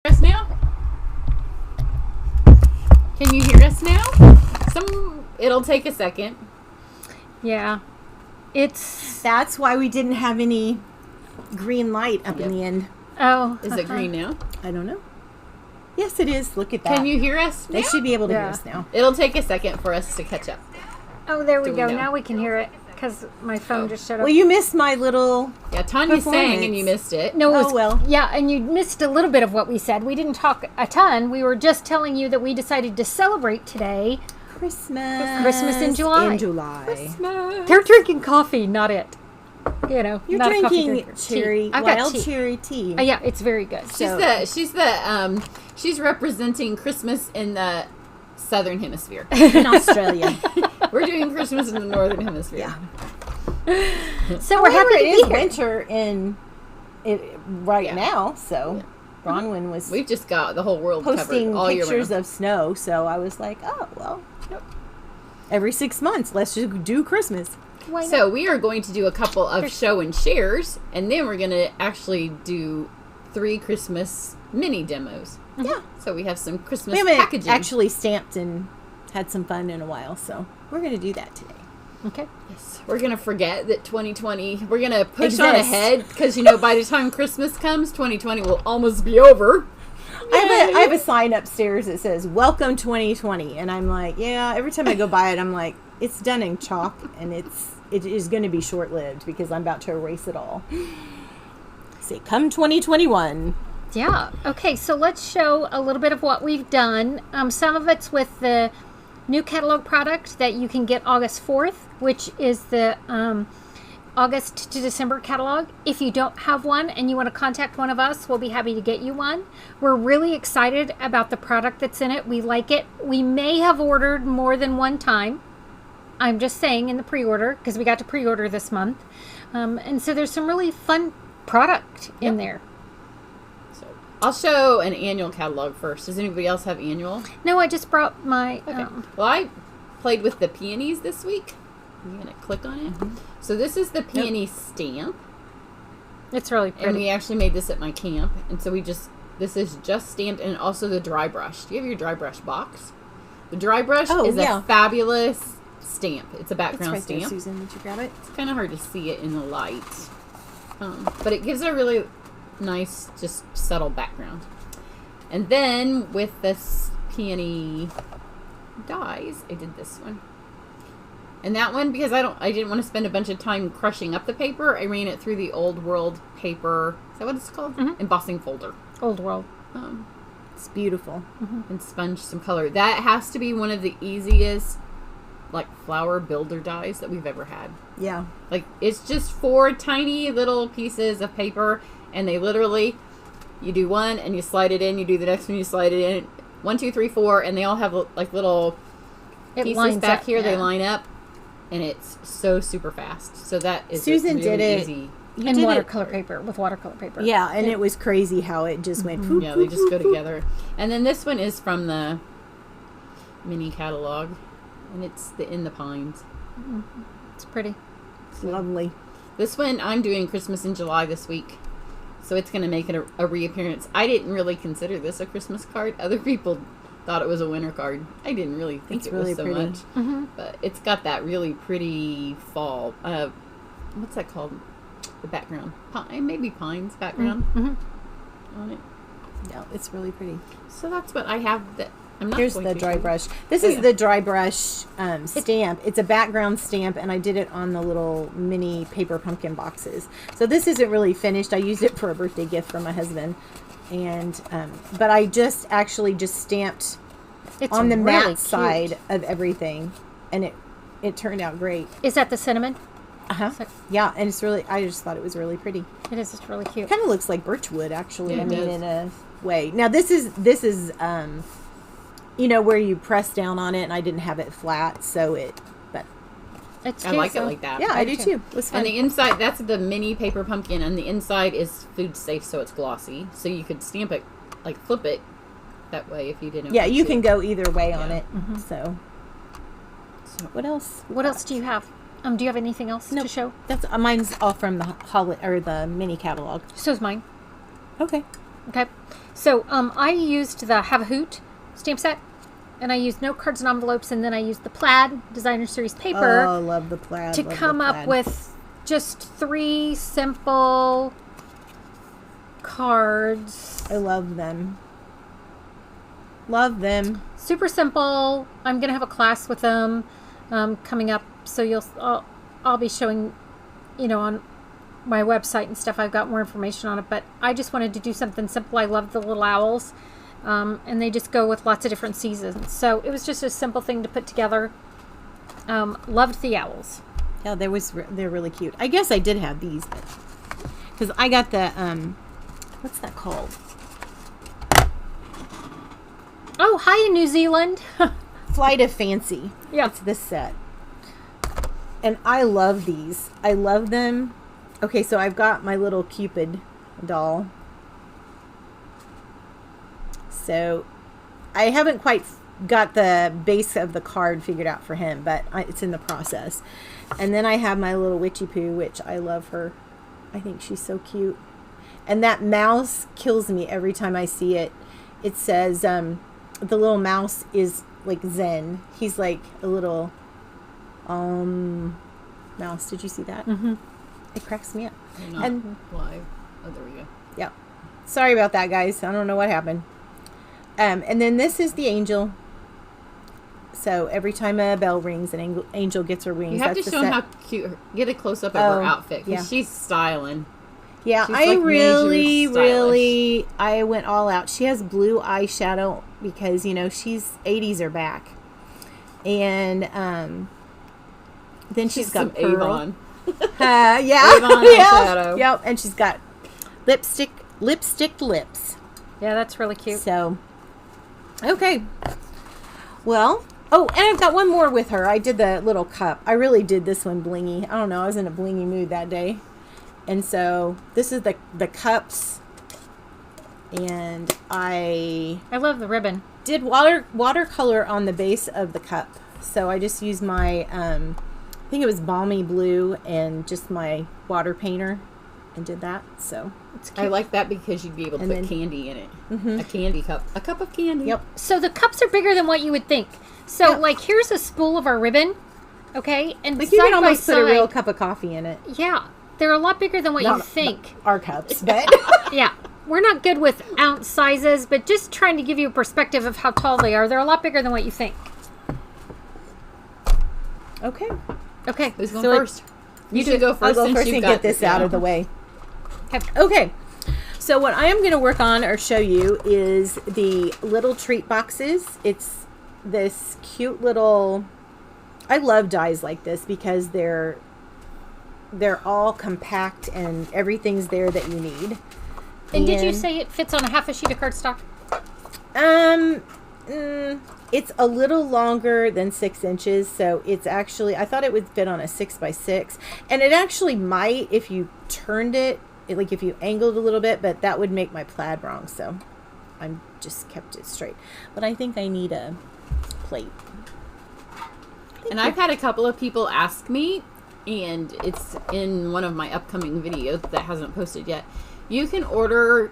Us now? Can you hear us now? It'll take a second. Yeah. That's why we didn't have any green light up in the end. Oh. Is it green now? I don't know. Yes, it is. Look at that. Can you hear us now? They should be able to hear us now. It'll take a second for us to catch up. Oh, there we Do we go. know? Now we can hear it because my phone just shut up. Well, you missed my little... Yeah, Tanya sang performance. and you missed it. No, it was, Oh, well. Yeah, and you missed a little bit of what we said. We didn't talk a ton. We were just telling you that we decided to celebrate today. Christmas in July. In July. They're drinking coffee, not it. You know, You're not a coffee drinking drinker. cherry, Tea. I've got wild tea. cherry tea. Yeah, it's very good. She's representing Christmas in the Southern Hemisphere. In Australia. We're doing Christmas in the Northern Hemisphere. Yeah. So we're happy to it be is here. winter right now, so Bronwyn was We've just got the whole world posting covered all year pictures round. of snow, so I was like, oh, well, every 6 months, let's just do Christmas. Why not? So we are going to do a couple of show and shares, and then we're going to actually do 3 Christmas mini demos. Yeah. So we have some Christmas We haven't packaging. actually stamped and had some fun in a while, so we're going to do that today. Okay. Yes, we're going to forget that 2020, we're going to push Exists. on ahead, because, by the time Christmas comes, 2020 will almost be over. I have a sign upstairs that says, Welcome 2020, and I'm like, yeah, every time I go by it, I'm like, it's done in chalk, and it is going to be short-lived, because I'm about to erase it all. Say, come 2021. Yeah. Okay, so let's show a little bit of what we've done. Some of it's with the new catalog product that you can get August 4th, which is the August to December catalog. If you don't have one and you want to contact one of us, we'll be happy to get you one. We're really excited about the product that's in it. We like it. We may have ordered more than one time. I'm just saying in the pre-order, because we got to pre-order this month. And so there's some really fun product in there. So I'll show an annual catalog first. Does anybody else have annual? No, I just brought my... Okay. Well, I played with the peonies this week. I'm going to click on it. So this is the peony stamp. It's really pretty. And we actually made this at my camp. And so this is just stamped, and also the dry brush. Do you have your dry brush box? The dry brush is a fabulous stamp. It's a background It's right stamp. there, Susan. Did you grab it? It's kind of hard to see it in the light. But it gives a really nice, just subtle background. And then with this peony dies, I did this one. And that one, because I didn't want to spend a bunch of time crushing up the paper, I ran it through the Old World paper. Is that what it's called? Embossing folder. Old World. It's beautiful. And sponged some color. That has to be one of the easiest, flower builder dies that we've ever had. Yeah. It's just 4 tiny little pieces of paper, and they literally, you do one and you slide it in, you do the next one, you slide it in. 1, 2, 3, 4, and they all have little pieces back here. They line up, and it's so super fast. So that is Susan really did it easy. And watercolor paper, with watercolor paper. Yeah, and it was crazy how it just went poop. Yeah, they just go together. And then this one is from the mini catalog, and it's In the Pines. It's pretty. It's lovely. This one, I'm doing Christmas in July this week, so it's going to make it a reappearance. I didn't really consider this a Christmas card. Other people thought it was a winter card. I didn't really think It's it really was so pretty. much. But it's got that really pretty fall. What's that called? The background. Maybe pines background on it. Yeah, it's really pretty. So that's what I have. That I'm not. Here's going the to dry show. brush. This is the dry brush stamp. It's a background stamp, and I did it on the little mini paper pumpkin boxes. So this isn't really finished. I used it for a birthday gift for my husband, and but I just stamped on the really matte cute. side of everything, and it turned out great. Is that the cinnamon? Yeah, and it's really. I just thought it was really pretty. It is. It's really cute. Kind of looks like birchwood, actually. Yeah, I it mean, does. in a way. Now this is where you press down on it, and I didn't have it flat, so but It's I cute, like it so- like that. yeah, I do too. It was fun. And the inside, that's the mini paper pumpkin, and the inside is food safe, so it's glossy. So you could stamp it, flip it that way if you didn't. Yeah, want you to. can go either way on Yeah. it. So what else? What else do you have? Do you have anything else to show? That's mine's all from the the mini catalog. So's mine. Okay. Okay. So I used the Have a Hoot stamp set, and I used note cards and envelopes, and then I used the Plaid Designer Series paper. Oh, love the plaid. To come up with just 3 simple cards. I love them. Love them. Super simple. I'm gonna have a class with them coming up, so I'll be showing, on my website and stuff. I've got more information on it, but I just wanted to do something simple. I love the little owls, and they just go with lots of different seasons. So it was just a simple thing to put together. Loved the owls. Yeah, they're really cute. I guess I did have these, because I got the what's that called? Oh, hi in New Zealand. Flight of Fancy. Yeah. It's this set. And I love these. I love them. Okay, so I've got my little Cupid doll. So I haven't quite got the base of the card figured out for him, but it's in the process. And then I have my little Witchy Poo, which I love her. I think she's so cute. And that mouse kills me every time I see it. It says the little mouse is like Zen. He's like a little mouse. Did you see that? Mm-hmm. It cracks me up. You're not live. Oh, there we go. Yeah. Sorry about that, guys. I don't know what happened. And then this is the angel. So every time a bell rings, an angel gets her wings. You have to show them how cute. Get a close up of her outfit, because she's styling. Yeah, she's I like really, I went all out. She has blue eyeshadow because, she's 80s are back. And then she's got some Avon. Yeah. Avon eyeshadow. Yep, and she's got lipstick lips. Yeah, that's really cute. So, okay. Well, and I've got one more with her. I did the little cup. I really did this one blingy. I don't know. I was in a blingy mood that day. And so this is the cups. And I love the ribbon. did watercolor on the base of the cup. So I just used my, I think it was Balmy Blue and just my water painter and did that. So it's cute. I like that because you'd be able to put candy in it. Mm-hmm. A candy cup. A cup of candy. Yep. So the cups are bigger than what you would think. So like here's a spool of our ribbon. Okay. And like you could almost put a real cup of coffee in it. Yeah. They're a lot bigger than what you think. Our cups, but yeah. We're not good with ounce sizes, but just trying to give you a perspective of how tall they are. They're a lot bigger than what you think. Okay. Okay. Who's going first? You should go first. I'll go first and get this out of the way. Okay. So what I am going to work on or show you is the little treat boxes. It's this cute little... I love dies like this because they're all compact and everything's there that you need. And did you say it fits on a half a sheet of cardstock? It's a little longer than 6 inches, so it's actually, I thought it would fit on a 6x6, and it actually might if you turned it, like if you angled a little bit, but that would make my plaid wrong, so I'm just kept it straight. But I think I need a plate. And I've had a couple of people ask me, and it's in one of my upcoming videos that hasn't posted yet. You can order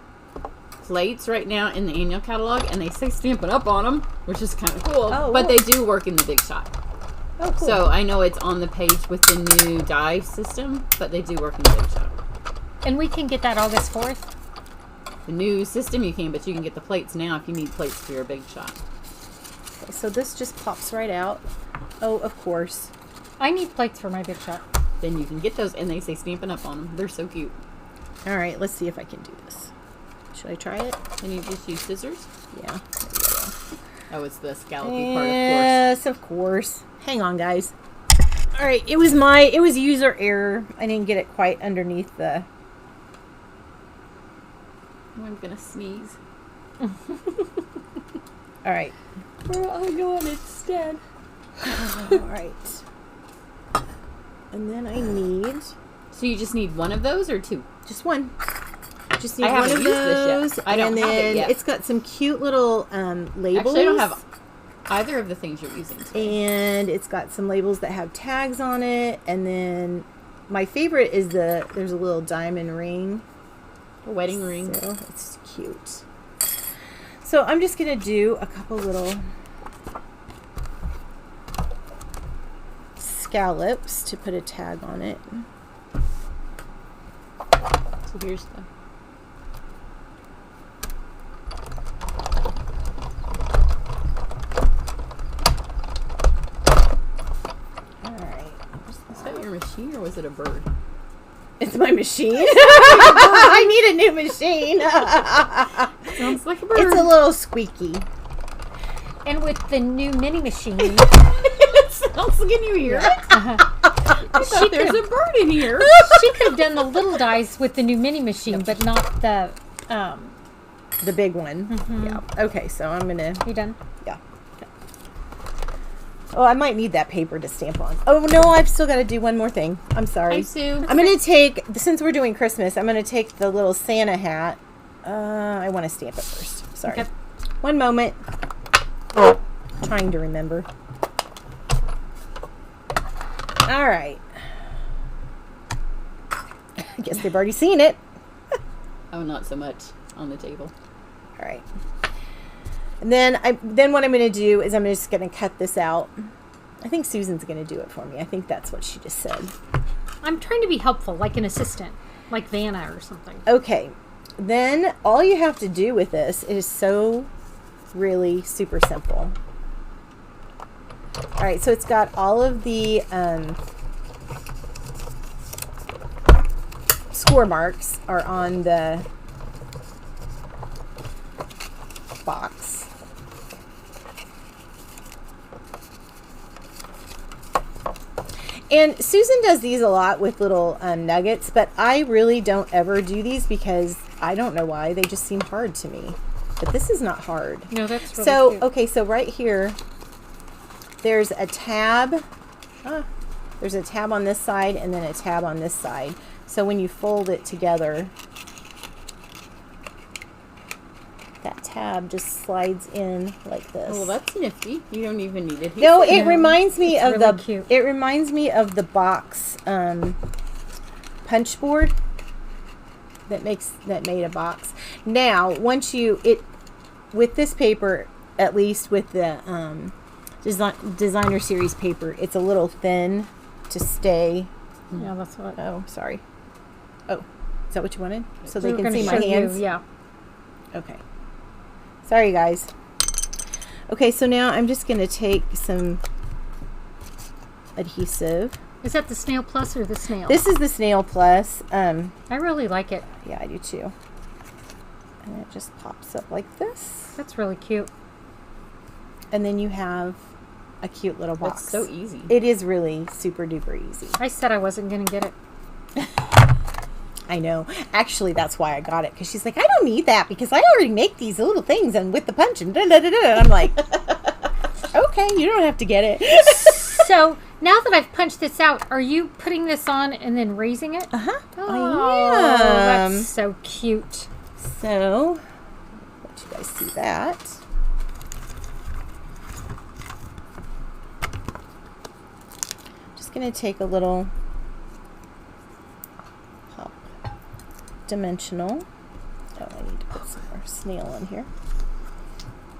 plates right now in the annual catalog, and they say Stampin' Up on them, which is kind of cool. Oh, but they do work in the Big Shot. Oh, cool. So I know it's on the page with the new die system, but they do work in the Big Shot. And we can get that August 4th? The new system you can, but you can get the plates now if you need plates for your Big Shot. Okay, so this just pops right out. Oh, of course. I need plates for my Big Shot. Then you can get those, and they say Stampin' Up on them. They're so cute. All right, let's see if I can do this. Should I try it? Can you just use scissors? Yeah. Oh, it's the scallopy part, of course. Yes, of course. Hang on, guys. All right, it was user error. I didn't get it quite underneath the... I'm gonna sneeze. All right. Where I'll go on instead. All right. And then I need... So you just need one of those or two? Just one. Just need I one haven't of used this those. yet. I don't and have then it yet. It's got some cute little labels. Actually, I don't have either of the things you're using today. And it's got some labels that have tags on it. And then my favorite is there's a little diamond ring. A wedding ring. So it's cute. So I'm just going to do a couple little scallops to put a tag on it. So here's the... Alright. Is that your machine or was it a bird? It's my machine. I need a new machine. Sounds like a bird. It's a little squeaky. And with the new mini machine, It sounds like, can you hear it? I thought there's a bird in here. she could have done the little dies with the new mini machine, but not the. The big one. Yeah. Okay, so I'm going to... You done? Yeah. Oh, I might need that paper to stamp on. Oh, no, I've still got to do one more thing. I'm sorry. Hi, Sue. I'm going to take, since we're doing Christmas, I'm going to take the little Santa hat. I want to stamp it first. Sorry. Okay. One moment. Trying to remember. All right. I guess they've already seen it. Oh, not so much on the table. All right. And then what I'm going to do is I'm just going to cut this out. I think Susan's going to do it for me. I think that's what she just said. I'm trying to be helpful, like an assistant, like Vanna or something. Okay. Then all you have to do with this is so really super simple. All right. So it's got all of the score marks are on the box. And Susan does these a lot with little nuggets, but I really don't ever do these because I don't know why. They just seem hard to me. But this is not hard. No, that's really So, cute. okay, so right here, there's a tab. There's a tab on this side and then a tab on this side. So when you fold it together, that tab just slides in like this. Oh, well, that's nifty. You don't even need it. No, it reminds me It's of really the cute. it reminds me of the box punch board that made a box. Now, once you with this paper, at least with the designer series paper, it's a little thin to stay. Yeah, that's what. Oh, sorry. Oh, is that what you wanted? So We they were can gonna see my show you, hands. yeah. Okay. Sorry, guys. Okay, so now I'm just going to take some adhesive. Is that the Snail Plus or the Snail? This is the Snail Plus. I really like it. Yeah, I do too. And it just pops up like this. That's really cute. And then you have a cute little box. It's so easy. It is really super duper easy. I said I wasn't going to get it. I know. Actually, that's why I got it. Because she's like, I don't need that because I already make these little things and with the punch and da-da-da-da. And I'm like, okay, you don't have to get it. So, now that I've punched this out, are you putting this on and then raising it? Uh-huh. Oh, I am. that's so cute. So, let you guys see that. Just going to take a little pop dimensional. Oh, I need to put some more snail on here.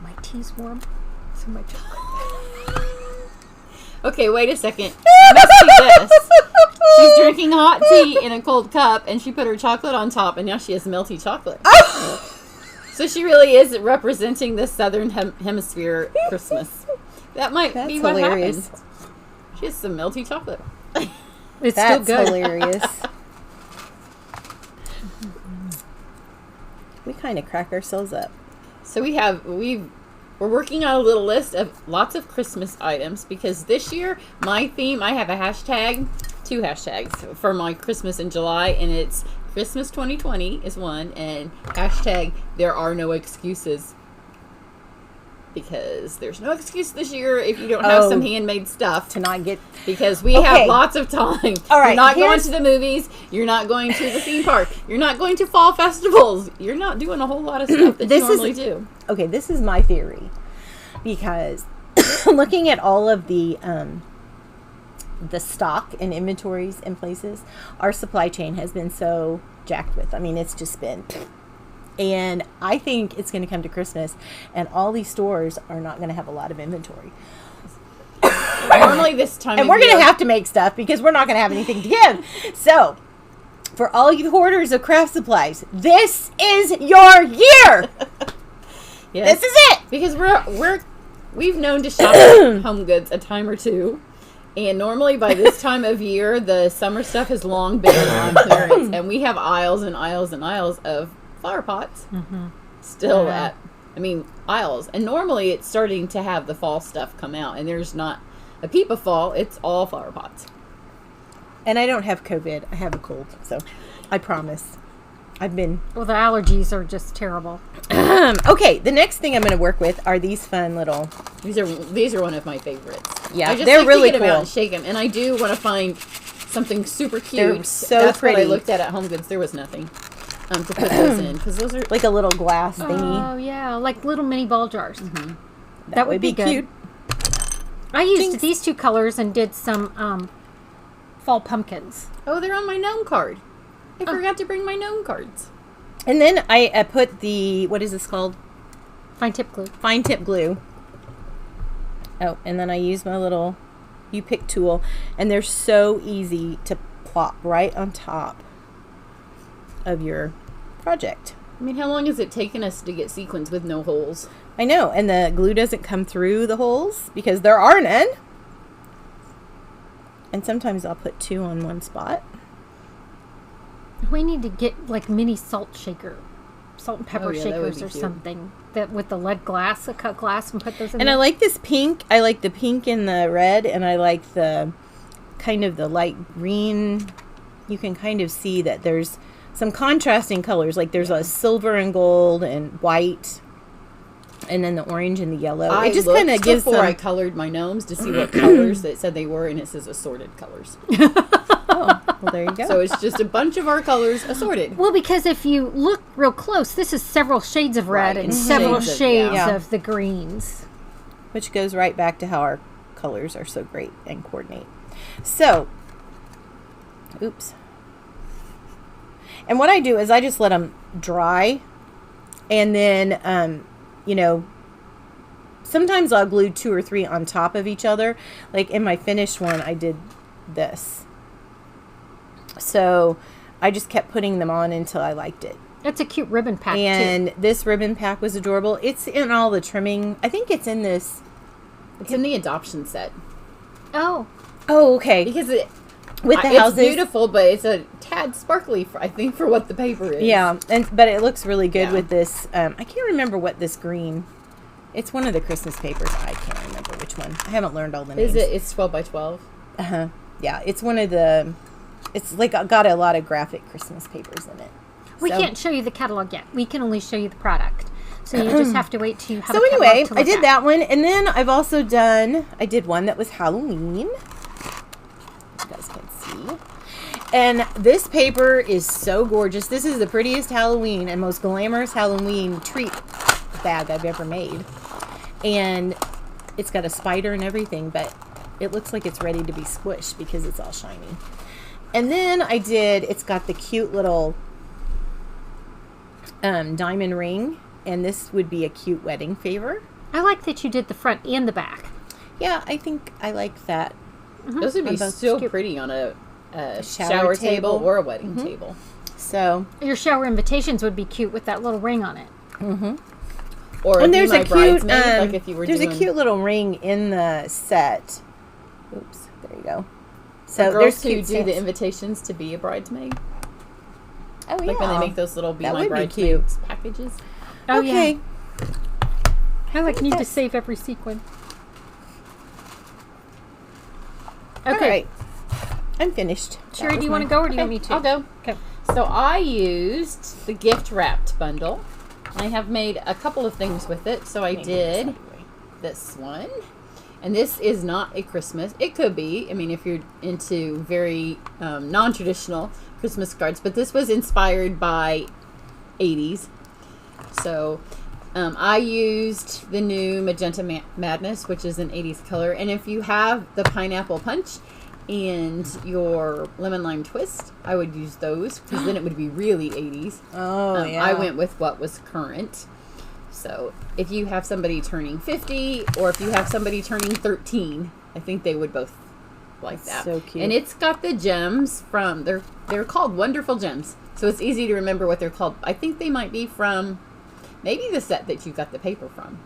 My tea's warm. So my chocolate. Okay, wait a second. You must see this. She's drinking hot tea in a cold cup, and she put her chocolate on top, and now she has melty chocolate. So she really is representing the Southern Hemisphere Christmas. That might That's be what hilarious. happened. She has some melty chocolate. It's That's still good. hilarious. We kind of crack ourselves up. So we're working on a little list of lots of Christmas items because this year my theme, I have a hashtag, 2 hashtags for my Christmas in July, and it's Christmas 2020 is one, and hashtag there are no excuses. Because there's no excuse this year if you don't have some handmade stuff. To not get... Because we have lots of time. All right, You're not going to the movies. You're not going to the theme park. You're not going to fall festivals. You're not doing a whole lot of stuff that you normally do. Okay, this is my theory. Because looking at all of the the stock and inventories in places. Our supply chain has been so jacked with. I mean, it's just been... And I think it's going to come to Christmas, and all these stores are not going to have a lot of inventory. Normally this time And we're going to have to make stuff because we're not going to have anything to give. So, for all you hoarders of craft supplies, this is your year. Yes. This is it. Because we've known to shop at Home Goods a time or two, and normally by this time of year, the summer stuff has long been on clearance, and we have aisles and aisles and aisles of flower pots still aisles. And normally it's starting to have the fall stuff come out, and there's not a peep of fall. It's all flower pots. And I don't have COVID. I have a cold, so I promise. Well, the allergies are just terrible. Okay, the next thing I'm going to work with are these fun little... These are one of my favorites. Yeah, I just they're like really to get them cool. out and shake them, and I do want to find something super cute. They're so That's pretty. what I looked at Home Goods. There was nothing to put those in, because those are Like a little glass thingy. Oh, yeah, like little mini ball jars. That would be good. cute. I used these two colors and did some fall pumpkins. Oh, they're on my gnome card. I forgot to bring my gnome cards. And then I put the... What is this called? Fine tip glue. Fine tip glue. Oh, and then I use my little U-Pick tool. And they're so easy to plop right on top of your project. I mean, how long has it taken us to get sequins with no holes? I know, and the glue doesn't come through the holes because there are none. And sometimes I'll put 2 on one spot. We need to get like mini salt and pepper yeah, that would shakers be or cute. something. That with the lead glass, the cut glass, and put those in And there. I like this pink. I like the pink and the red, and I like the kind of the light green. You can kind of see that there's some contrasting colors. Like there's a silver and gold and white, and then the orange and the yellow. I It just looked kind of gives before I some... colored my gnomes to see what colors that said they were, and it says assorted colors. Oh, well, there you go. So it's just a bunch of our colors assorted. Well, because if you look real close, this is several shades of red Right, and and several shades of- shades yeah. of the greens. Which goes right back to how our colors are so great and coordinate. So, oops. And what I do is I just let them dry. And then, sometimes I'll glue 2 or 3 on top of each other. Like in my finished one, I did this. So, I just kept putting them on until I liked it. It's a cute ribbon pack, And too. this ribbon pack was adorable. It's in all the trimming. I think it's in this. It's in the adoption set. Oh, Oh, okay. Because With the it's houses. beautiful, but it's a tad sparkly, I think, for what the paper is. Yeah, but it looks really good Yeah. with this. I can't remember what this green. It's one of the Christmas papers. I can't remember which one. I haven't learned all the names. Is it? It's 12 by 12. Uh-huh. Yeah, it's one of the... It's like got a lot of graphic Christmas papers in it. we So- can't show you the catalog yet. We can only show you the product. So you just have to wait till you have So a catalog anyway, to I look did at. that one, and then I've also I did one that was Halloween. You guys can see. And this paper is so gorgeous. This is the prettiest Halloween and most glamorous Halloween treat bag I've ever made. And it's got a spider and everything, but it looks like it's ready to be squished because it's all shiny. And then it's got the cute little diamond ring, and this would be a cute wedding favor. I like that you did the front and the back. Yeah, I think I like that. Those would be On both so cute. pretty on a Shower shower table. table or a wedding table. So, Your shower invitations would be cute with that little ring on it. Or and be there's my a cute, bridesmaid, like if you were there's doing a cute little ring in the set. Oops, there you go. So the there's girls who cute do the stamps. invitations to be a bridesmaid. Oh yeah, Like when they make those little Be That My would be Bridesmaids packages. Oh, okay. yeah. I like need to that's- save every sequin. All Okay. right. I'm finished. Sherry, That do was you want to my- go or do you want me to? I'll go. Okay. So I used the gift wrapped bundle. I have made a couple of things with it. So I did this one. And this is not a Christmas. It could be. I mean, if you're into very non-traditional Christmas cards. But this was inspired by 80s. So I used the new Magenta Madness, which is an 80s color. And if you have the Pineapple Punch, and your lemon lime twist, I would use those because then it would be really 80s. Oh, yeah. I went with what was current. So if you have somebody turning 50 or if you have somebody turning 13, I think they would both like that. So cute. And it's got the gems from, they're called Wonderful Gems. So it's easy to remember what they're called. I think they might be from maybe the set that you got the paper from.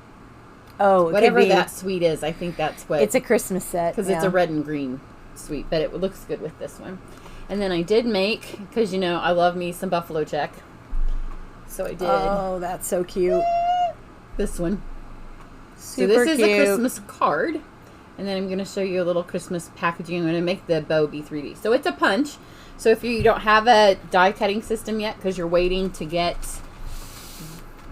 Oh, it whatever could be. that sweet is, I think that's what. It's a Christmas set. Because it's a red and green sweet, but it looks good with this one. And then I did make, because you know I love me some buffalo check. So I did. Oh, that's so cute. This one. Super so this cute. is a Christmas card. And then I'm going to show you a little Christmas packaging. I'm going to make the bow be 3D. So it's a punch. So if you don't have a die cutting system yet, because you're waiting to get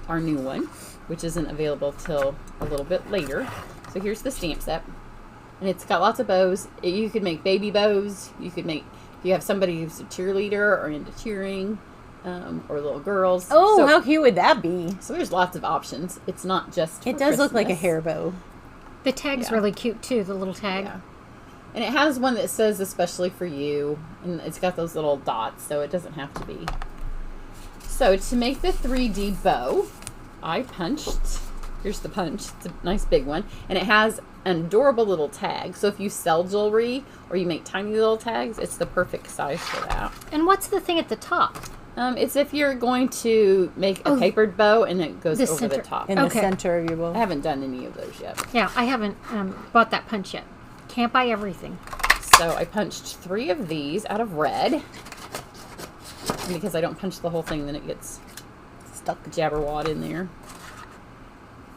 our new one, which isn't available till a little bit later. So here's the stamp set. And it's got lots of bows. You could make baby bows. You could make, if you have somebody who's a cheerleader or into cheering, or little girls. Oh, so, how cute would that be? So there's lots of options. It's not just It for does look like a Christmas. hair bow. The tag's really cute too, the little tag. Yeah. And it has one that says especially for you. And it's got those little dots, so it doesn't have to be. So to make the 3D bow, I punched. Here's the punch. It's a nice big one. And it has an adorable little tag. So if you sell jewelry or you make tiny little tags, it's the perfect size for that. And what's the thing at the top? It's if you're going to make a papered bow and it goes over center. the top. In Okay. the center of your bow. I haven't done any of those yet. Yeah, I haven't bought that punch yet. Can't buy everything. So I punched 3 of these out of red. And because I don't punch the whole thing, then it gets stuck jabberwad in there.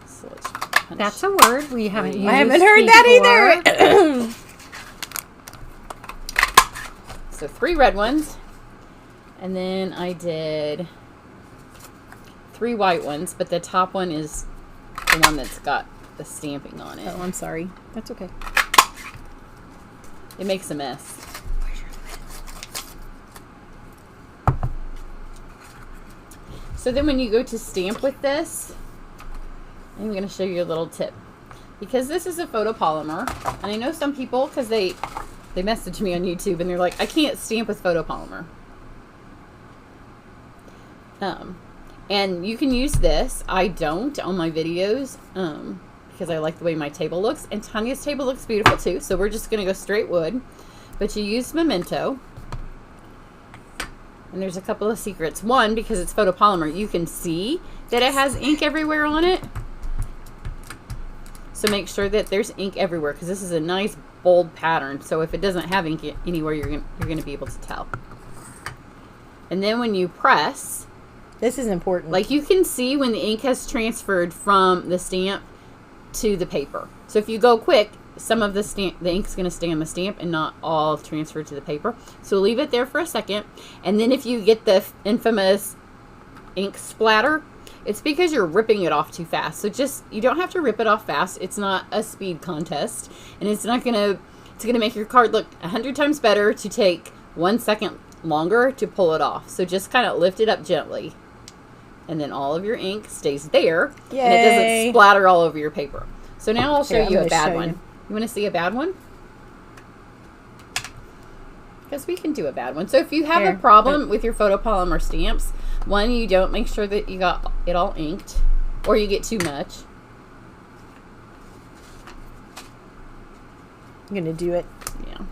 So let's punch. That's a word we haven't used. I haven't heard that either. So 3 red ones. And then I did 3 white ones, but the top one is the one that's got the stamping on it. Oh, I'm sorry. That's okay. It makes a mess. So then when you go to stamp with this, I'm going to show you a little tip. Because this is a photopolymer, and I know some people, because they message me on YouTube and they're like, I can't stamp with photopolymer. And you can use this. I don't on my videos because I like the way my table looks. And Tanya's table looks beautiful too. So we're just going to go straight wood. But you use Memento. And there's a couple of secrets. One, because it's photopolymer, you can see that it has ink everywhere on it. So make sure that there's ink everywhere because this is a nice bold pattern. So if it doesn't have ink anywhere, you're going to be able to tell. And then when you press, This is important. like you can see when the ink has transferred from the stamp to the paper. So if you go quick, some of the ink's going to stay on the stamp and not all transferred to the paper. So leave it there for a second. And then if you get the infamous ink splatter, it's because you're ripping it off too fast. So just, you don't have to rip it off fast. It's not a speed contest. And it's not going to, it's going to make your card look 100 times better to take 1 second longer to pull it off. So just kind of lift it up gently. And then all of your ink stays there. Yay. And it doesn't splatter all over your paper. So now I'll show Here, I'm you a gonna bad show one. you. You want to see a bad one? Because we can do a bad one. So if you have Here. a problem with your photopolymer stamps, one, you don't make sure that you got it all inked, or you get too much. I'm going to do it. Yeah.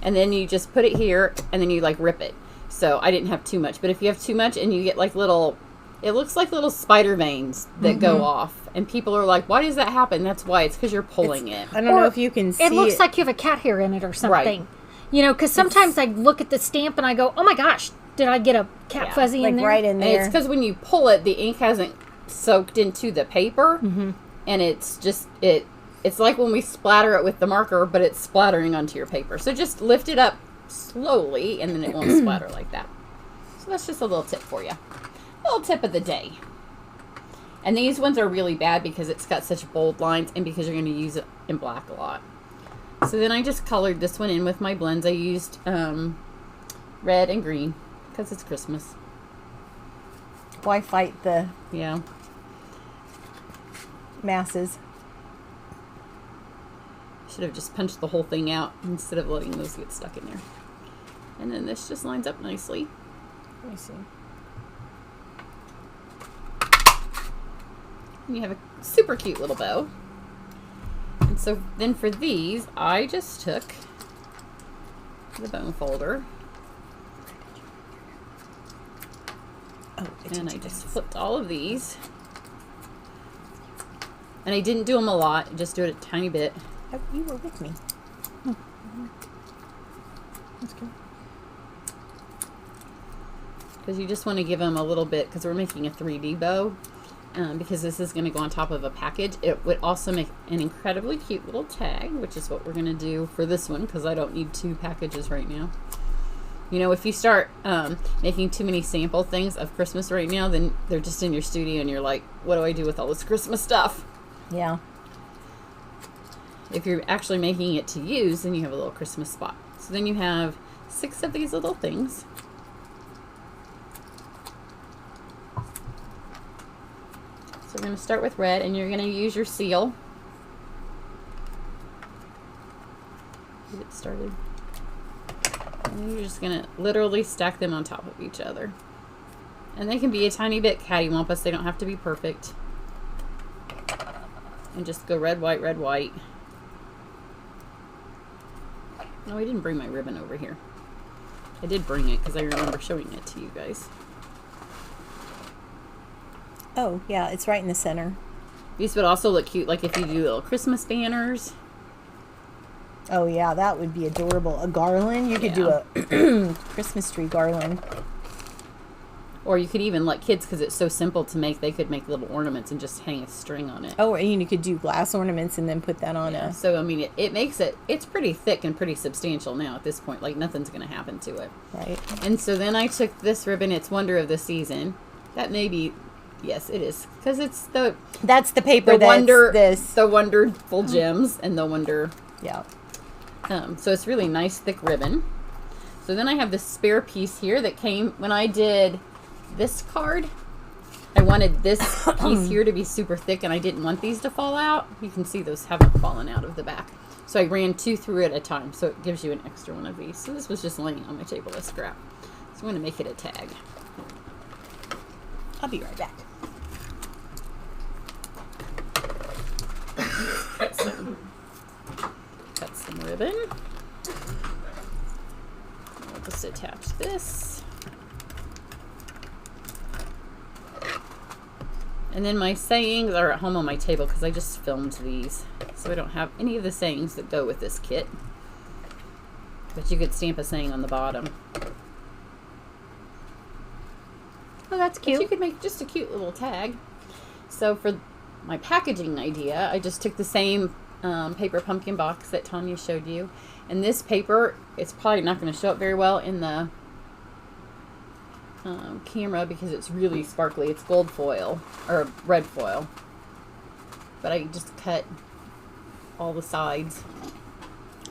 And then you just put it here, and then you like rip it. So I didn't have too much. But if you have too much and you get like little, it looks like little spider veins that go off. And people are like, why does that happen? That's why. It's because you're pulling it. I don't know if you can see It looks like you have a cat hair in it or something. Right. You know, because sometimes I look at the stamp and I go, oh my gosh, did I get a cat Yeah, fuzzy like in there? right in And there. it's because when you pull it, the ink hasn't soaked into the paper. And it's just, it's like when we splatter it with the marker, but it's splattering onto your paper. So just lift it up slowly, and then it won't splatter like that. So that's just a little tip for you. A little tip of the day. And these ones are really bad because it's got such bold lines and because you're going to use it in black a lot. So then I just colored this one in with my blends. I used red and green because it's Christmas. Why fight the Yeah. Should have just punched the whole thing out instead of letting those get stuck in there. And then this just lines up nicely. Let me see. And you have a super cute little bow. And so then for these, I just took the bone folder. Oh, and I just flipped all of these. And I didn't do them a lot, just do it a tiny bit. Oh, you were with me. That's good. Because you just want to give them a little bit, because we're making a 3D bow. Because this is going to go on top of a package. It would also make an incredibly cute little tag, which is what we're going to do for this one, because I don't need 2 packages right now. You know, if you start making too many sample things of Christmas right now, then they're just in your studio and you're like, what do I do with all this Christmas stuff? Yeah. If you're actually making it to use, then you have a little Christmas spot. So then you have 6 of these little things. So we're going to start with red, and you're going to use your seal. Get it started. And you're just going to literally stack them on top of each other. And they can be a tiny bit cattywampus. They don't have to be perfect. And just go red, white, red, white. No, I didn't bring my ribbon over here. I did bring it because I remember showing it to you guys. Oh, yeah, it's right in the center. These would also look cute, like if you do little Christmas banners. Oh, yeah, that would be adorable. A garland. You could do a Christmas tree garland. Or you could even let kids, because it's so simple to make, they could make little ornaments and just hang a string on it. Oh, and you could do glass ornaments and then put that on a... So, I mean, it makes it, it's pretty thick and pretty substantial now at this point. Like, nothing's going to happen to it. Right. And so then I took this ribbon, it's Wonder of the Season. That may be, yes, it is. Because it's the... That's the paper the that's wonder, this. The Wonderful Gems and the Wonder... Yeah. So it's really nice, thick ribbon. So then I have this spare piece here that came when I did... this card. I wanted this piece here to be super thick, and I didn't want these to fall out. You can see those haven't fallen out of the back. So I ran 2 through at a time, so it gives you an extra one of these. So this was just laying on my table as scrap. So I'm going to make it a tag. I'll be right back. Cut some ribbon. I'll just attach this. And then my sayings are at home on my table because I just filmed these. So I don't have any of the sayings that go with this kit. But you could stamp a saying on the bottom. Oh, that's cute. But you could make just a cute little tag. So for my packaging idea, I just took the same paper pumpkin box that Tanya showed you. And this paper, it's probably not going to show up very well in the camera because it's really sparkly. It's gold foil or red foil, but I just cut all the sides.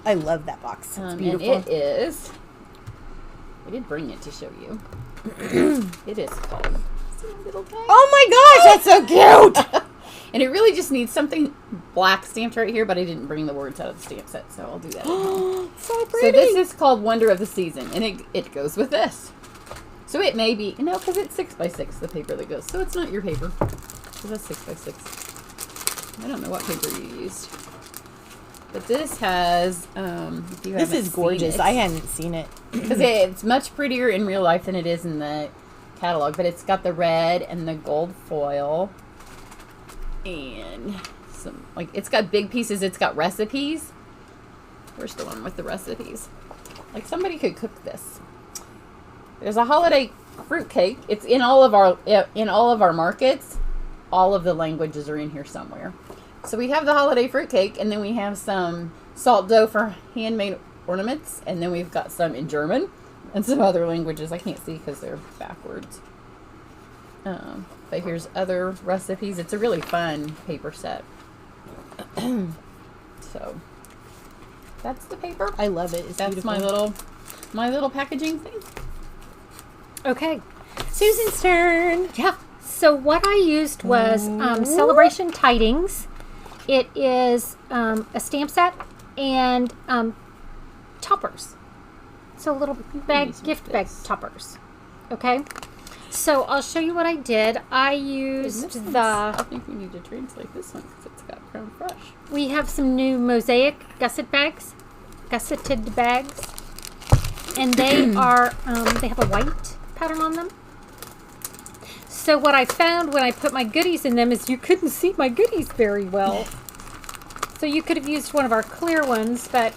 I love that box. It's beautiful. And it is, I did bring it to show you. It is called Little Tag. Oh my gosh, that's so cute. And it really just needs something black stamped right here, but I didn't bring the words out of the stamp set, so I'll do that. So pretty. So this is called Wonder of the Season, and it goes with this. So it may be, no, because it's 6x6, the paper that goes. So it's not your paper. So that's 6x6. I don't know what paper you used. But this has, if you this is gorgeous. I hadn't seen it. Because it's much prettier in real life than it is in the catalog. But it's got the red and the gold foil. And some, like, it's got big pieces. It's got recipes. Where's the one with the recipes? Like, somebody could cook this. There's a holiday fruitcake. It's in all of our markets. All of the languages are in here somewhere. So we have the holiday fruitcake, and then we have some salt dough for handmade ornaments, and then we've got some in German and some other languages I can't see because they're backwards. But here's other recipes. It's a really fun paper set. So that's the paper. I love it. It's that's beautiful. my little packaging thing. Okay. Susan's turn. Yeah. So what I used was Celebration Tidings. It is a stamp set and toppers. So little gift bag toppers. Okay. So I'll show you what I did. I used I think we need to translate this one because it's got Crown Fresh. We have some new mosaic gusseted bags, and they are they have a white pattern on them. So what I found when I put my goodies in them is you couldn't see my goodies very well. So you could have used one of our clear ones, but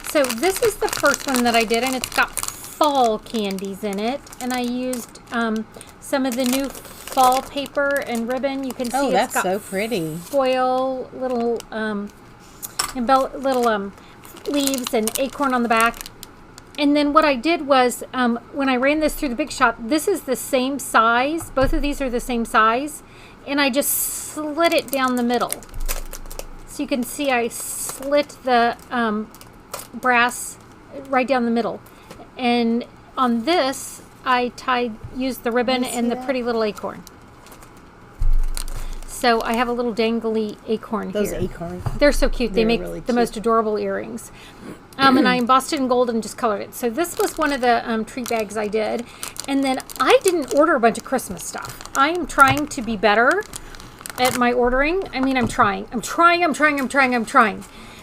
so this is the first one that I did, and it's got fall candies in it, and I used some of the new fall paper and ribbon. You can see that's it's got so pretty. Foil, little leaves and acorn on the back. And then what I did was, when I ran this through the Big Shot, this is the same size. Both of these are the same size. And I just slit it down the middle. So you can see I slit the brass right down the middle. And on this, I used the ribbon and the pretty little acorn. So I have a little dangly acorn here. Those acorns. They're so cute. They make really the most adorable earrings. And I embossed it in gold and just colored it. So this was one of the treat bags I did. And then I didn't order a bunch of Christmas stuff. I am trying to be better at my ordering. I mean, I'm trying.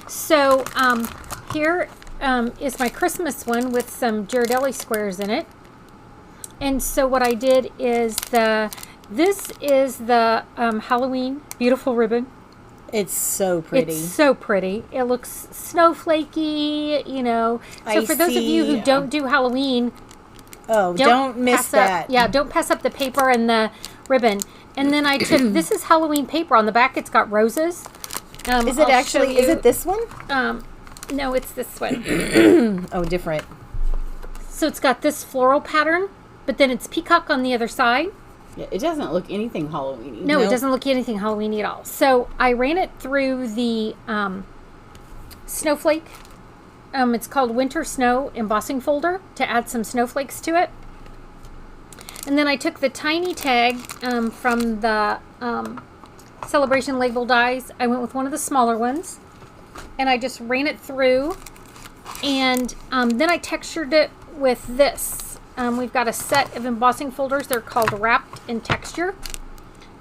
So here is my Christmas one with some Ghirardelli squares in it. And so what I did is this is the Halloween beautiful ribbon. It's so pretty. It's so pretty. It looks snowflakey, you know. So for those of you who don't do Halloween, don't miss that. Don't pass up the paper and the ribbon. And then I took, this is Halloween paper. On the back it's got roses. Is it this one? No, it's this one. Oh, different. So it's got this floral pattern, but then it's peacock on the other side. Yeah, it doesn't look anything Halloween-y. No, it doesn't look anything Halloween-y at all. So I ran it through the snowflake. It's called Winter Snow embossing folder to add some snowflakes to it. And then I took the tiny tag from the Celebration label dies. I went with one of the smaller ones, and I just ran it through. And then I textured it with this. We've got a set of embossing folders. They're called Wrapped in Texture.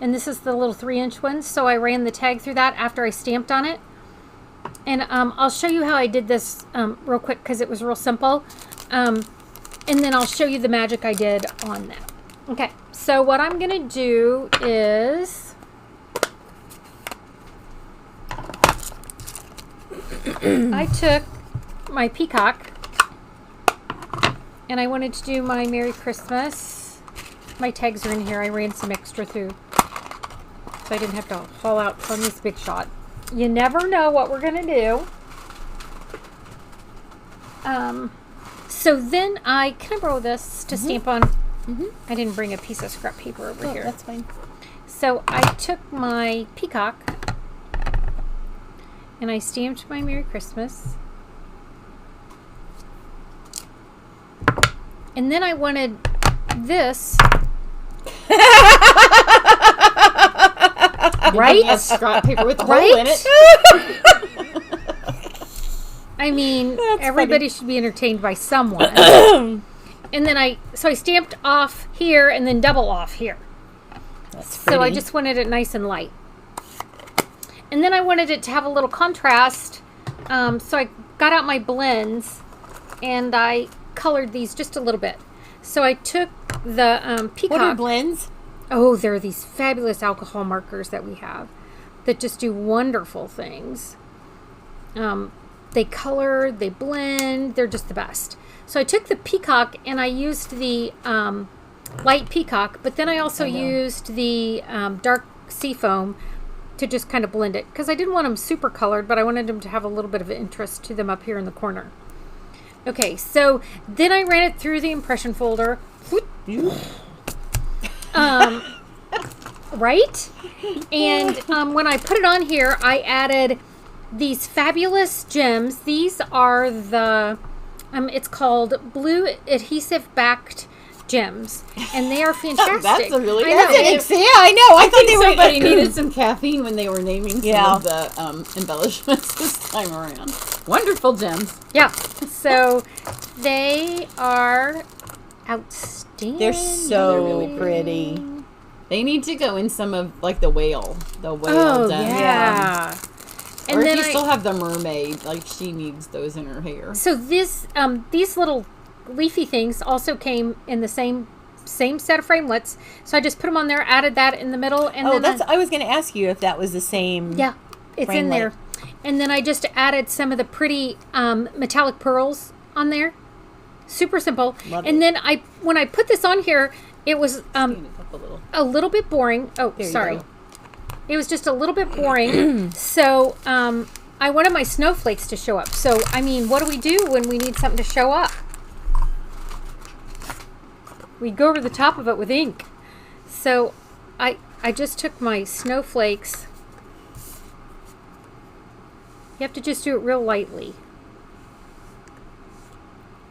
And this is the little 3-inch ones. So I ran the tag through that after I stamped on it. And I'll show you how I did this real quick because it was real simple. And then I'll show you the magic I did on that. Okay, so what I'm going to do is... I took my peacock and I wanted to do my Merry Christmas. My tags are in here. I ran some extra through so I didn't have to haul out from this Big Shot. You never know what we're going to do. So then can I borrow this to stamp on? I didn't bring a piece of scrap paper over here. That's fine. So I took my peacock and I stamped my Merry Christmas. And then I wanted this. Right? A scrap paper with a hole in it. I mean, everybody should be entertained by someone. And then I stamped off here and then double off here. That's pretty. So I just wanted it nice and light. And then I wanted it to have a little contrast. So I got out my blends and I colored these just a little bit. So I took the peacock. What are blends? Oh, there are these fabulous alcohol markers that we have that just do wonderful things. They color, they blend, they're just the best. So I took the peacock and I used the light peacock, but then I also used the dark seafoam to just kind of blend it because I didn't want them super colored, but I wanted them to have a little bit of interest to them up here in the corner. Okay, so then I ran it through the impression folder. Right? And when I put it on here, I added these fabulous gems. These are the, it's called Blue Adhesive Backed gems, and they are fantastic. That's a really I know. I know. I thought they were. Somebody needed some caffeine when they were naming some Yeah. of the embellishments this time around. Wonderful gems. Yeah. So they are outstanding. They're so They're really pretty. They need to go in some of like the whale Oh gems. yeah. Or if you still have the mermaid, like she needs those in her hair. So this these little leafy things also came in the same set of framelits. So I just put them on there, added that in the middle, and then I was going to ask you if that was the same. yeah, it's in framelit. there. And then I just added some of the pretty metallic pearls on there. Super simple. Love and it. then when I put this on here, it was Stand it up a little. a little bit boring. Oh, There you sorry. go. It was just a little bit boring. So I wanted my snowflakes to show up. So, I mean, what do we do when we need something to show up? We go over the top of it with ink. So I just took my snowflakes. You have to just do it real lightly.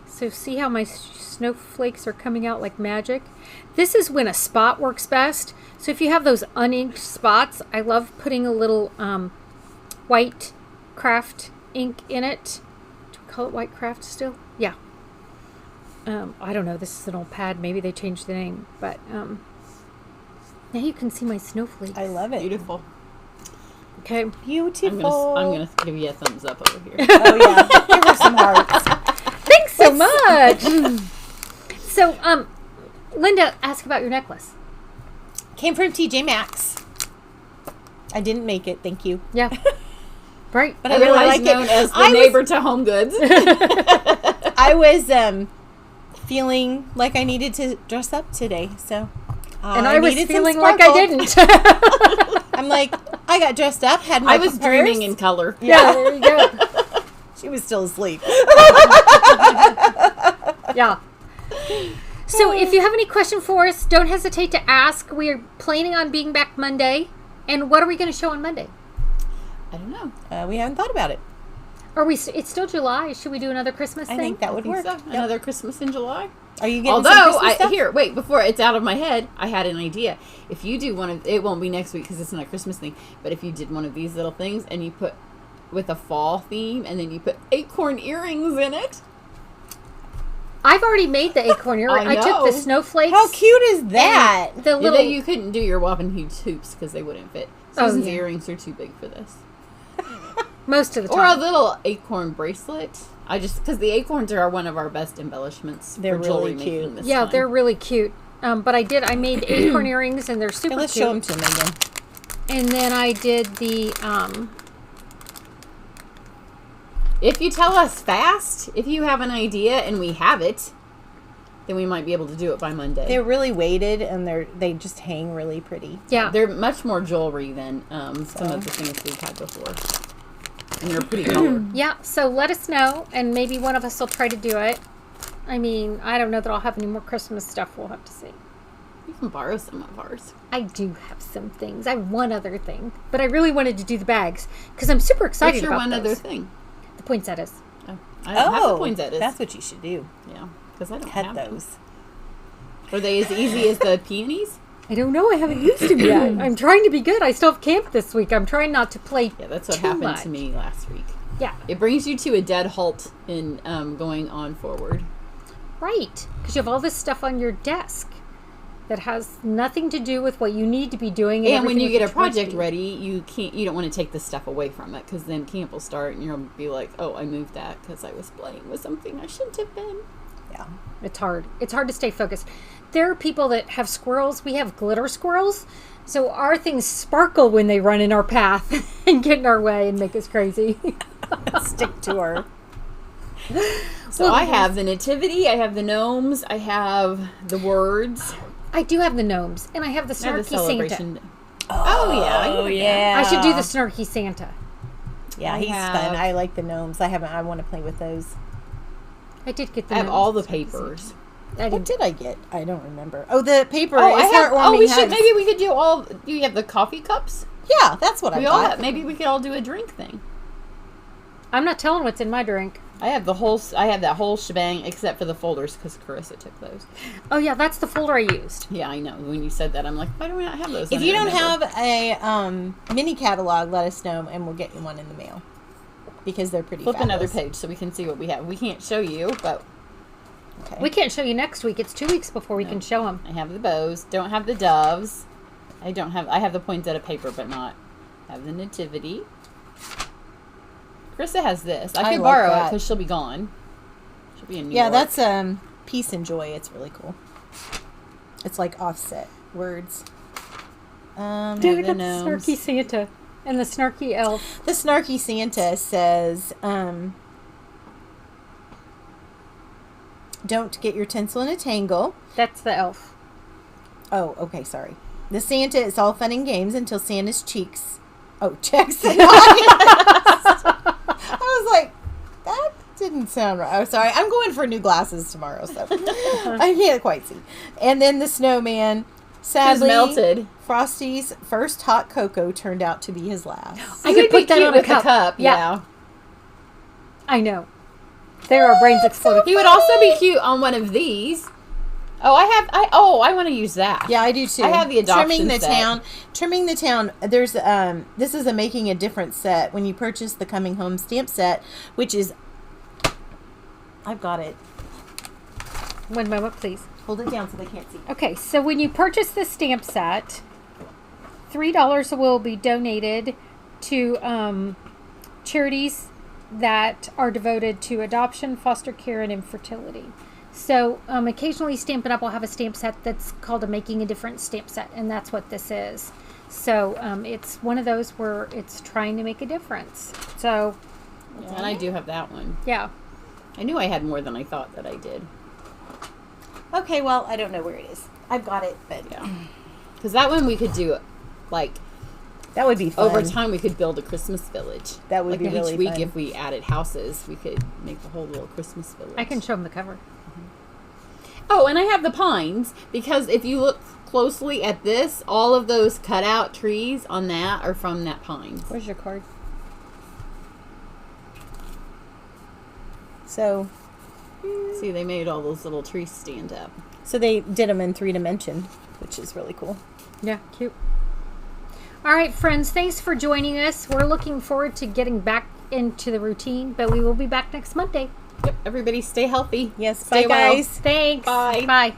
So see how my snowflakes are coming out like magic? This is when a spot works best. So if you have those uninked spots, I love putting a little white craft ink in it. Do we call it white craft still? Yeah. I don't know. This is an old pad. Maybe they changed the name. But now you can see my snowflakes. I love it. Beautiful. Okay. Beautiful. I'm gonna give you a thumbs up over here. Oh yeah, give her some hearts. Thanks so much. So, Linda, ask about your necklace. Came from TJ Maxx. I didn't make it, thank you. Yeah. Right. But I really Otherwise like known it. as the I was- neighbor to Home Goods. I was feeling like I needed to dress up today, so And I was needed some feeling like I sparkle. didn't. I'm like, I got dressed up, had my I was purse. dreaming in color. Yeah, there you go. She was still asleep. Yeah. So if you have any question for us, don't hesitate to ask. We are planning on being back Monday. And what are we going to show on Monday? I don't know. We haven't thought about it. Are we? It's still July. Should we do another Christmas I thing? think that would Think work. so. Yep. Another Christmas in July. Are you getting some Although, Christmas stuff? here, wait, before it's out of my head, I had an idea. If you do one of, it won't be next week because it's not a Christmas thing, but if you did one of these little things and you put with a fall theme and then you put acorn earrings in it. I've already made the acorn earring. I took know. the snowflakes. How cute is that? and the Yeah, little. you couldn't do your Whopping Huge hoops because they wouldn't fit. Oh, Susan's yeah. earrings are too big for this. Most of the Or a time. little acorn bracelet. Because the acorns are one of our best embellishments They're for jewelry really cute. making this Yeah, time. they're really cute. But I made acorn earrings and they're super Okay, let's cute. show them to Megan. And then I did the If you tell us fast, if you have an idea and we have it, then we might be able to do it by Monday. They're really weighted and they just hang really pretty. yeah. They're much more jewelry than some of the things we've had before. And they're pretty colored. Yeah, so let us know, and maybe one of us will try to do it. I mean, I don't know that I'll have any more Christmas stuff. We'll have to see. You can borrow some of ours. I do have some things. I have one other thing, but I really wanted to do the bags because I'm super excited What's your about one other those. thing? The poinsettias. Oh, I don't have the poinsettias. That's what you should do. Yeah, because I don't Cut have them. those. Are they as easy as the peonies? I don't know. I haven't used them yet. I'm trying to be good. I still have camp this week. I'm trying not to play. Yeah, that's what too happened much. to me last week. Yeah, It brings you to a dead halt in going on forward. right. Because you have all this stuff on your desk that has nothing to do with what you need to be doing. And when everything you with get a what you're supposed to project be. ready, you don't want to take the stuff away from it because then camp will start and you'll be like, oh, I moved that because I was playing with something I shouldn't have been. Yeah. It's hard. It's hard to stay focused. There are people that have squirrels. We have glitter squirrels. So our things sparkle when they run in our path and get in our way and make us crazy. Stick to her. So I have the nativity, I have the gnomes, I have the words. I do have the gnomes, and I have the I have the snarky Santa. celebration. Oh, yeah. I can Oh do that. yeah. I should do the snarky Santa. Yeah, I he's have- fun. I like the gnomes. I want to play with those. I did get the I have gnomes. all the papers. I What did. did I get? I don't remember. Oh, the paper. Oh, I is have. Oh, heartwarming we should. hugs. Maybe we could do all. Do you have the coffee cups? Yeah, that's what I We all got. have. Maybe we could all do a drink thing. I'm not telling what's in my drink. I have the whole. I have that whole shebang except for the folders because Carissa took those. Oh yeah, that's the folder I used. Yeah, I know. When you said that, I'm like, why do we not have those? If you don't have a mini catalog, let us know and we'll get you one in the mail because they're pretty. Flip another fabulous. page so we can see what we have. We can't show you, but Okay. We can't show you next week. It's 2 weeks before we can show them. I have the bows. Don't have the doves. I have the poinsettia paper, but not. I have the nativity. Krista has this. I could like borrow it that. because she'll be gone. She'll be in New Yeah, York. that's Peace and Joy. It's really cool. It's like offset words. Dude, the I got the gnomes. snarky Santa and the snarky elf. The snarky Santa says, don't get your tinsel in a tangle. That's the elf. Oh, okay, sorry. The Santa is all fun and games until Santa's cheeks. Oh, checks the I was like, that didn't sound right. Oh, sorry. I'm going for new glasses tomorrow, so I can't quite see. And then the snowman. Sadly, melted. Frosty's first hot cocoa turned out to be his last. I could put that on a with the cup. Yeah. I know. There are brains exploding. He would also be cute on one of these. Oh, I want to use that. Yeah, I do too. I have the adoption Trimming the set. town. Trimming the town. There's this is a making a difference set when you purchase the coming home stamp set, which is I've got it. One moment, please. Hold it down so they can't see. Okay, so when you purchase the stamp set, $3 will be donated to charities that are devoted to adoption, foster care, and infertility. So occasionally Stampin' Up! Will have a stamp set that's called a Making a Difference stamp set, and that's what this is. So it's one of those where it's trying to make a difference. So, Yeah, and I do have that one. yeah. I knew I had more than I thought that I did. Okay, well, I don't know where it is. I've got it, but Yeah. Because that one we could do, like, that would be fun. over time we could build a Christmas village. That would like be really each week, fun. if we added houses, we could make the whole little Christmas village. I can show them the cover. Oh, and I have the pines, because if you look closely at this, all of those cutout trees on that are from that pines. Where's your card? So See, they made all those little trees stand up. they did them in 3-dimension, which is really cool. Yeah, cute. All right, friends, thanks for joining us. We're looking forward to getting back into the routine, but we will be back next Monday. Yep, everybody stay healthy. Yes, Stay bye well. guys. Thanks. Bye. Bye.